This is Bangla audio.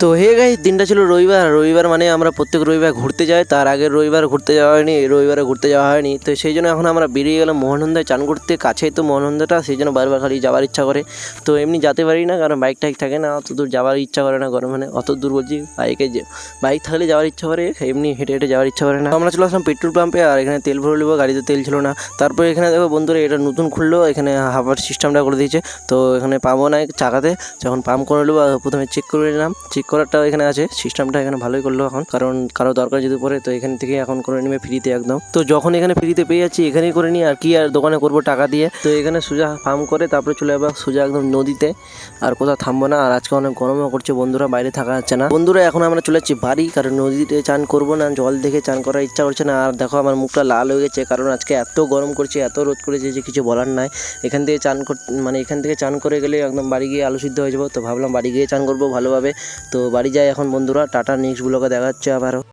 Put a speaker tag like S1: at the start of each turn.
S1: তো হে গাইস, দিনটা ছিল রবিবার। রবিবার মানে আমরা প্রত্যেক রবিবার ঘুরতে যাই। তার আগের রবিবার ঘুরতে যাওয়া হয়নি, এই রবিবারে ঘুরতে যাওয়া হয়নি। তো সেই জন্য এখন আমরা বেরিয়ে গেলাম মহানন্দায় চান করতে। কাছেই তো মহানন্দাটা, সেই জন্য বারবার খালি যাওয়ার ইচ্ছা করে। তো এমনি যেতে পারি না, কারণ বাইক টাইক থাকে না, অত দূর যাওয়ার ইচ্ছা করে না। গরম মানে অত দূর বলছি, বাইক থাকলে যাওয়ার ইচ্ছা করে, এমনি হেঁটে হেঁটে যাওয়ার ইচ্ছা করে না। আমরা চলে আসলাম পেট্রোল পাম্পে, আর এখানে তেল ভরে নেবো। গাড়িতে তেল ছিল না। তারপরে এখানে দেখো বন্ধুরা, এটা নতুন খুললো, এখানে হাফার সিস্টেমটা করে দিয়েছে। তো এখানে পাম্পও নাই চাকাতে, যখন পাম্প করে নেবো প্রথমে চেক করে নিলাম। চেক করারটাও এখানে আছে, সিস্টেমটা এখানে ভালোই করলো এখন, কারণ কারো দরকার যদি পড়ে তো এখান থেকে এখন করে নেবে ফ্রিতে একদম। তো যখন এখানে ফ্রিতে পেয়ে যাচ্ছি, এখানেই করে নিই। আর কি আর দোকানে করবো টাকা দিয়ে। তো এখানে সোজা পাম্প করে তারপরে চলে যাবো সোজা একদম নদীতে, আর কোথাও থামবো না। আর আজকে অনেক গরমও করছে বন্ধুরা, বাইরে থাকা যাচ্ছে না। বন্ধুরা এখন আমরা চলে যাচ্ছি বাড়ি, কারণ নদীতে চান করবো না, জল দেখে চান করার ইচ্ছা করছে না। আর দেখো আমার মুখটা লাল হয়ে গেছে, কারণ আজকে এত গরম করছে, এত রোদ করেছে যে কিছু বলার নাই। এখান থেকে চান করে গেলে একদম বাড়ি গিয়ে আলু সিদ্ধ হয়ে যাবো। তো ভাবলাম বাড়ি গিয়ে চান করবো ভালোভাবে। তো বাড়ি যাই এখন বন্ধুরা, টাটা, নেক্সট ব্লগে দেখা হচ্ছে আবারও।